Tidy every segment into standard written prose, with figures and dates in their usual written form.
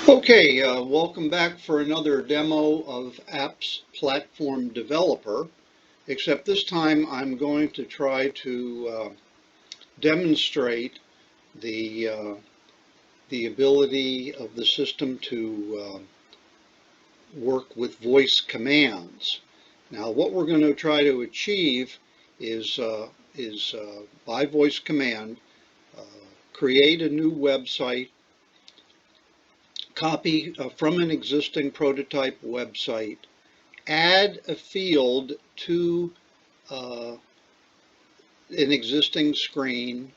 Okay, welcome back for another demo of Apps Platform Developer, except this time I'm going to try to demonstrate the, uh, the ability of the system to work with voice commands. Now, what we're going to try to achieve is by voice command, uh, create a new website, copy from an existing prototype website, add a field to uh, an existing screen,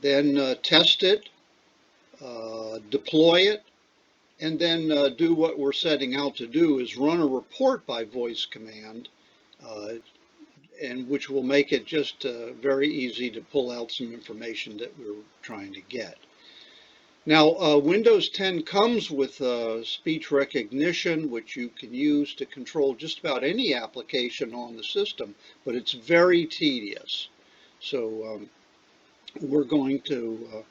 then test it, deploy it, and then do what we're setting out to do is run a report by voice command, uh, and which will make it just very easy to pull out some information that we're trying to get. Now, Windows 10 comes with speech recognition, which you can use to control just about any application on the system, but it's very tedious. So we're going to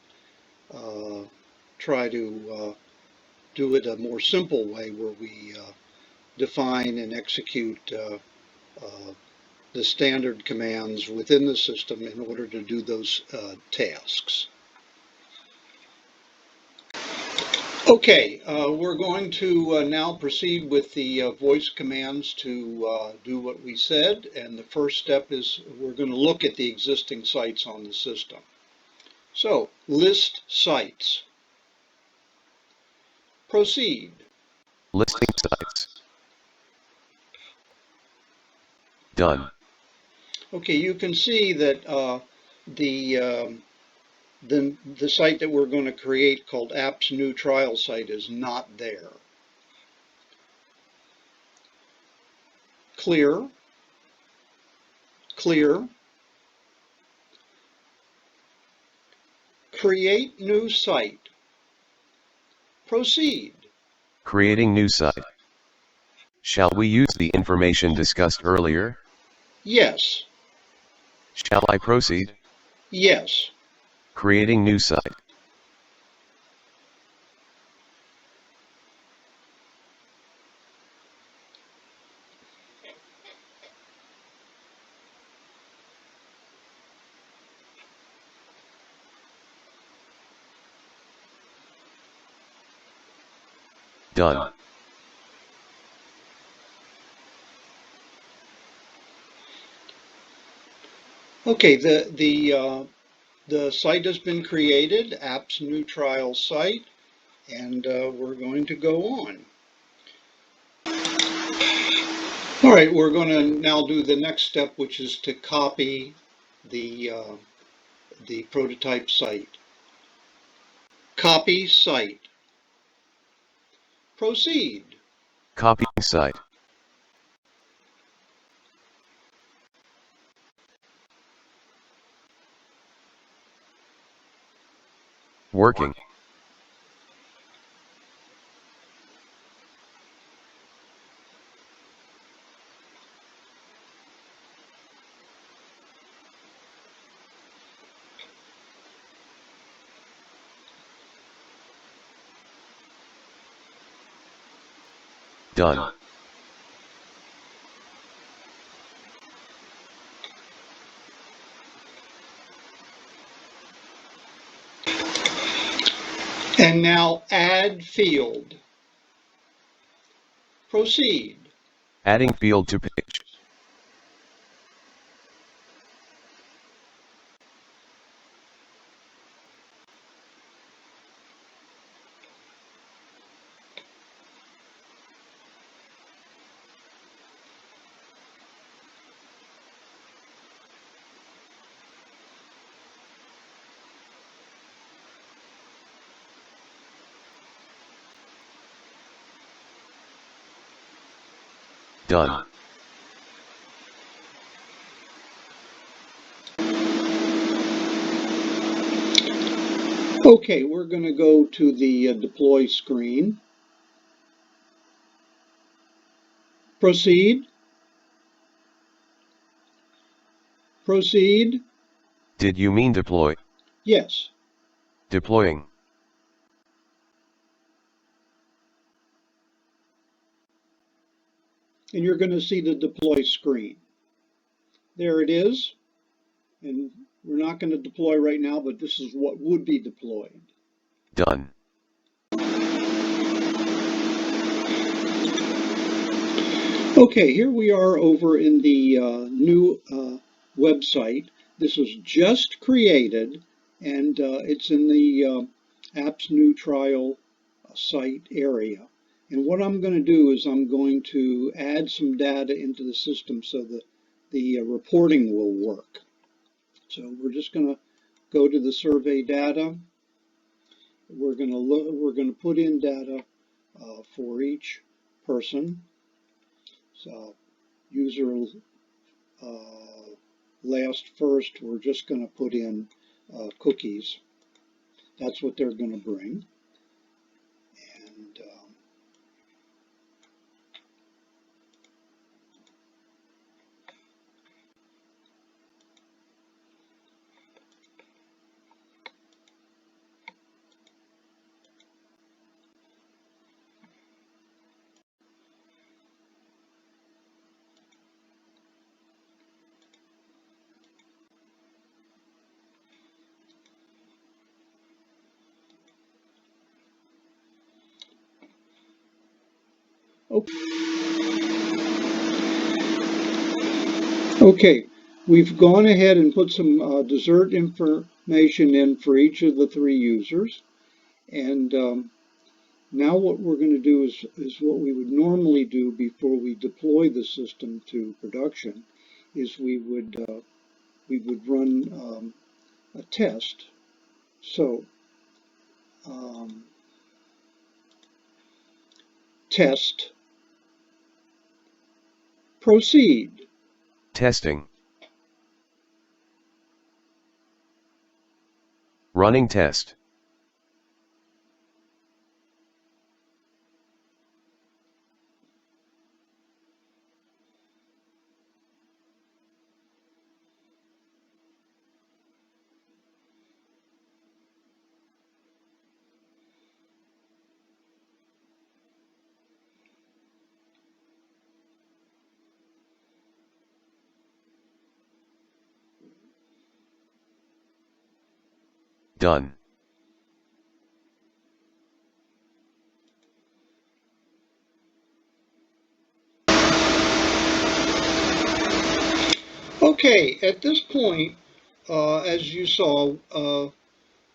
try to do it a more simple way where we define and execute the standard commands within the system in order to do those tasks. Okay, we're going to now proceed with the voice commands to do what we said. And the first step is we're going to look at the existing sites on the system. So, list sites. Proceed. Listing sites. Done. Okay, you can see that the, um, the site that we're going to create called Apps New Trial Site is not there. Clear. Clear. Create new site. Proceed. Creating new site. Shall we use the information discussed earlier? Yes. Shall I proceed? Yes. Creating new site. Done. Okay, the site has been created, Apps New Trial Site, and we're going to go on. All right, we're going to now do the next step, which is to copy the prototype site. Copy site. Proceed. Copying site. Working. Done. And now add field. Proceed. Adding field to page. Done. Okay, we're going to go to the deploy screen. Proceed. Proceed. Did you mean deploy? Yes. Deploying. and you're going to see the deploy screen. There it is, and we're not going to deploy right now, but this is what would be deployed. Done. Okay, here we are over in the new website. This was just created, and it's in the apps new trial site area. And what I'm going to do is I'm going to add some data into the system so that the reporting will work. So we're just going to go to the survey data. We're going to put in data for each person. So user last first, we're just going to put in cookies. That's what they're going to bring. And okay, we've gone ahead and put some dessert information in for each of the 3 users. And now what we're going to do is what we would normally do before we deploy the system to production, is we would run a test. So test, proceed. Testing. Running test. Done. Okay, at this point, as you saw,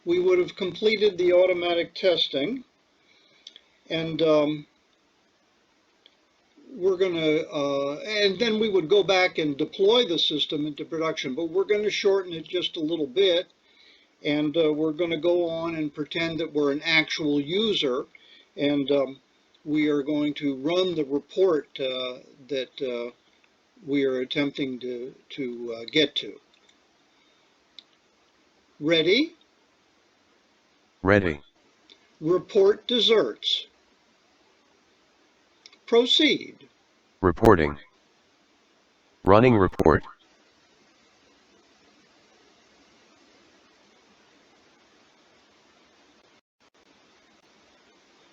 we would have completed the automatic testing, and we're going to, and then we would go back and deploy the system into production, but we're going to shorten it just a little bit, and we're going to go on and pretend that we're an actual user, and we are going to run the report that we are attempting to get to. Ready? Ready. Report desserts. Proceed. Reporting. Running report.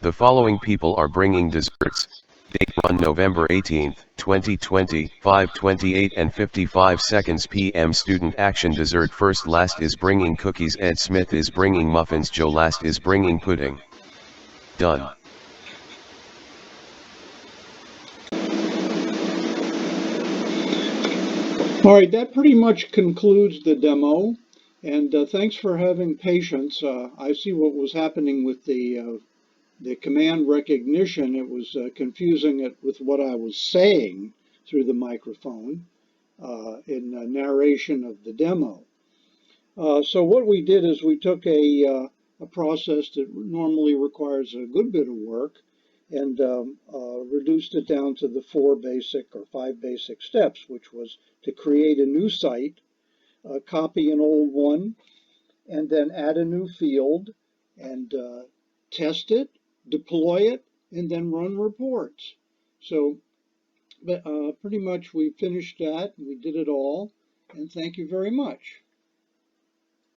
The following people are bringing desserts. Date run November 18, 2020, 5:28 and 55 seconds p.m. Student action dessert first last is bringing cookies. Ed Smith is bringing muffins. Joe last is bringing pudding. Done. All right, that pretty much concludes the demo, and thanks for having patience. I see what was happening with the command recognition. It was confusing it with what I was saying through the microphone in narration of the demo. So what we did is we took a process that normally requires a good bit of work and reduced it down to the 4 basic or 5 basic steps, which was to create a new site, copy an old one, and then add a new field and test it, deploy it, and then run reports. So pretty much we finished that, we did it all, and thank you very much.